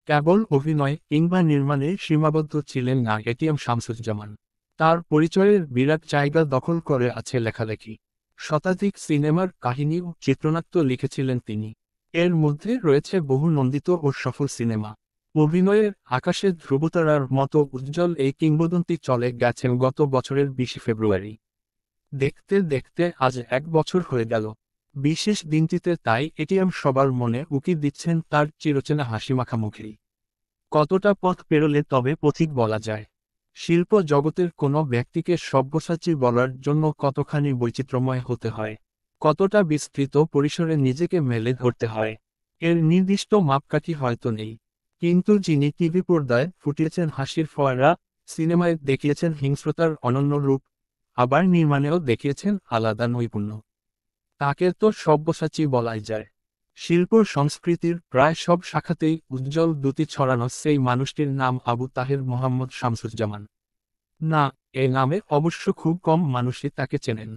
কেবল অভিনয় কিংবা নির্মাণে সীমাবদ্ধ ছিলেন না এটিএম শামসুজ্জামান। তার পরিচয়ের বিরাট জায়গা দখল করে আছে লেখালেখি। শতাধিক সিনেমার কাহিনী ও চিত্রনাট্য লিখেছিলেন তিনি। এর মধ্যে রয়েছে বহু নন্দিত ও সফল সিনেমা। অভিনয়ের আকাশে ধ্রুবতারার মতো উজ্জ্বল এই কিংবদন্তি চলে গেছেন গত বছরের 20 ফেব্রুয়ারি। দেখতে দেখতে আজ 1 বছর হয়ে গেল। বিশেষ দিনটিতে তাই এটিএম সবার মনে উকি দিচ্ছেন তার চিরচেনা হাসিমাখা মুখেই। কতটা পথ পেরোলে তবে পথিক বলা যায়? শিল্প জগতের কোনো ব্যক্তিকে সব্যসাচী বলার জন্য কতখানি বৈচিত্র্যময় হতে হয়, কতটা বিস্তৃত পরিসরে নিজেকে মেলে ধরতে হয়, এর নির্দিষ্ট মাপকাঠি হয়তো নেই। কিন্তু যিনি টিভি পর্দায় ফুটিয়েছেন হাসির ফোয়ারা, সিনেমায় দেখিয়েছেন হিংস্রতার অনন্য রূপ, আবার নির্মাণেও দেখিয়েছেন আলাদা নৈপুণ্য, তাকে তো সব্যসাচী বলাই যায়। শিল্প সংস্কৃতির প্রায় সব শাখাতেই উজ্জ্বল দ্যুতি ছড়ানো সেই মানুষটির নাম আবু তাহের মোহাম্মদ শামসুজ্জামান। না, এ নামে অবশ্য খুব কম মানুষই তাকে চেনেন।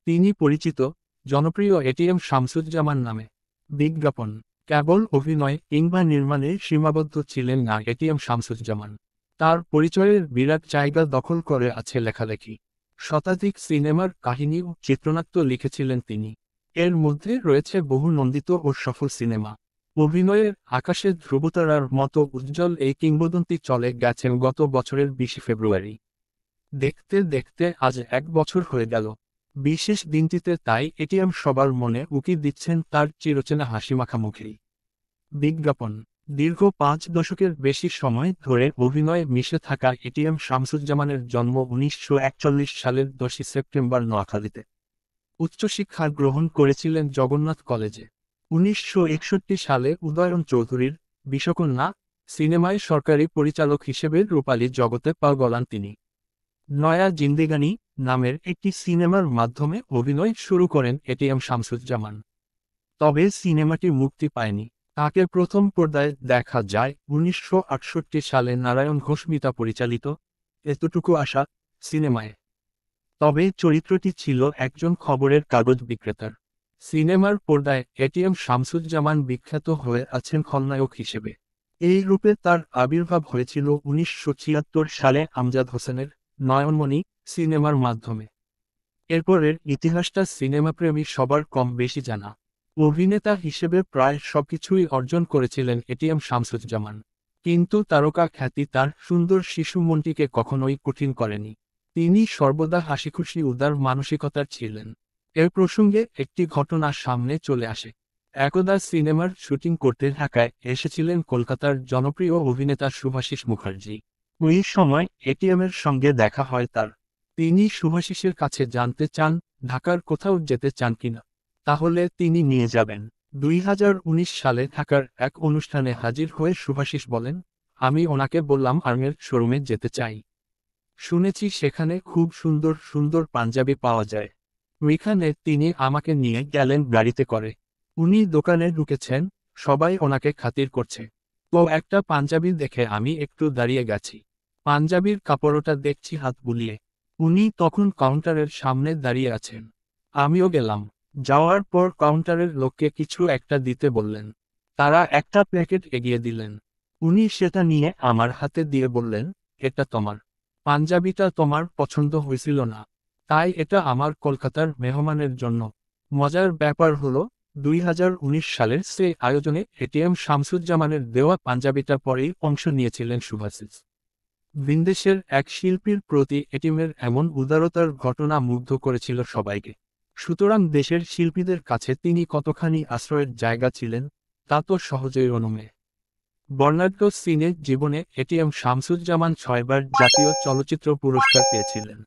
তিনি পরিচিত, জনপ্রিয় এটিএম শামসুজ্জামান নামে। বিজ্ঞাপন, কেবল অভিনয় কিংবা নির্মাণে সীমাবদ্ধ ছিলেন না এটিএম শামসুজ্জামান। তার পরিচয়ের বিরাট জায়গা দখল করে আছে লেখালেখি। শতাধিক সিনেমার কাহিনী ও চিত্রনাট্য লিখেছিলেন তিনি। এর মধ্যে রয়েছে বহু নন্দিত ও সফল সিনেমা। অভিনয়ের আকাশে ধ্রুবতারার মতো উজ্জ্বল এই কিংবদন্তি চলে গেছেন গত বছরের 20 ফেব্রুয়ারি। দেখতে দেখতে আজ 1 বছর হয়ে গেল। বিশেষ দিনটিতে তাই এটিএম সবার মনে উকি দিচ্ছেন তার চিরচেনা হাসিমাখা মুখেই। বিজ্ঞাপন, দীর্ঘ 5 দশকের বেশি সময় ধরে অভিনয়ে মিশে থাকা এটিএম শামসুজ্জামানের জন্ম 1941 সালের 10 সেপ্টেম্বর নোয়াখালীতে। উচ্চশিক্ষা গ্রহণ করেছিলেন জগন্নাথ কলেজে। 1961 সালে উদয়ন চৌধুরীর বিষকন্যা সিনেমায় সরকারি পরিচালক হিসেবে রূপালী জগতে পা গলান তিনি। নয়া জিন্দেগানি নামের একটি সিনেমার মাধ্যমে অভিনয় শুরু করেন এটিএম শামসুজ্জামান। তবে সিনেমাটি মুক্তি পায়নি। তাকে প্রথম পর্দায় দেখা যায় 1968 সালে নারায়ণ ঘোষমিতা পরিচালিত এতটুকু আশা সিনেমায়। তবে চরিত্রটি ছিল একজন খবরের কাগজ বিক্রেতার। সিনেমার পর্দায় এটিএম শামসুজ্জামান বিখ্যাত হয়ে আছেন খলনায়ক হিসেবে। এই রূপে তার আবির্ভাব হয়েছিল 1976 সালে আমজাদ হোসেনের নয়নমণি সিনেমার মাধ্যমে। এরপরের ইতিহাসটা সিনেমাপ্রেমী সবার কম বেশি জানা। অভিনেতা হিসেবে প্রায় সবকিছুই অর্জন করেছিলেন এটিএম শামসুজ্জামান। কিন্তু তারকা খ্যাতি তার সুন্দর শিশু মনটিকে কখনোই কঠিন করেনি। তিনি সর্বদা হাসিখুশি উদার মানসিকতার ছিলেন। এর প্রসঙ্গে একটি ঘটনা সামনে চলে আসে। একদা সিনেমার শুটিং করতে ঢাকায় এসেছিলেন কলকাতার জনপ্রিয় অভিনেতা শুভাশিস মুখার্জি। ওই সময় এটিএমের সঙ্গে দেখা হয় তার। তিনি শুভাশিসের কাছে জানতে চান ঢাকার কোথাও যেতে চান কিনা, তাহলে তিনি নিয়ে যাবেন। 2019 সালে ঢাকার এক অনুষ্ঠানে হাজির হয়ে শুভাশিস বলেন, আমি ওনাকে বললাম আর্মের শোরুমে যেতে চাই। শুনেছি সেখানে খুব সুন্দর সুন্দর পাঞ্জাবি পাওয়া যায়। ওইখানে তিনি আমাকে নিয়ে গেলেন গাড়িতে করে। উনি দোকানে ঢুকেছেন, সবাই ওনাকে খাতির করছে। তো একটা পাঞ্জাবি দেখে আমি একটু দাঁড়িয়ে গেছি। পাঞ্জাবির কাপড়টা দেখছি হাত বুলিয়ে। উনি তখন কাউন্টারের সামনে দাঁড়িয়ে আছেন। আমিও গেলাম। যাওয়ার পর কাউন্টারের লোককে কিছু একটা দিতে বললেন। তারা একটা প্যাকেট এগিয়ে দিলেন। উনি সেটা নিয়ে আমার হাতে দিয়ে বললেন, এটা তোমার। পাঞ্জাবিটা তোমার পছন্দ হয়েছিল না, তাই এটা আমার কলকাতার মেহমানের জন্য। মজার ব্যাপার হলো 2019 সালের সেই আয়োজনে এটিএম শামসুজ্জামানের দেওয়া পাঞ্জাবিটা পরেই অংশ নিয়েছিলেন শুভাশিস। বিন্দেশের এক শিল্পীর প্রতি এটিএমের এমন উদারতার ঘটনা মুগ্ধ করেছিল সবাইকে। সুতরাং দেশের শিল্পীদের কাছে তিনি কতখানি আশ্রয়ের জায়গা ছিলেন তা তো সহজেই অনুমেয়। বর্ণাঢ্য সিনে জীবনে এটিএম শামসুজ্জামান 6বার জাতীয় চলচ্চিত্র পুরস্কার পেয়েছিলেন।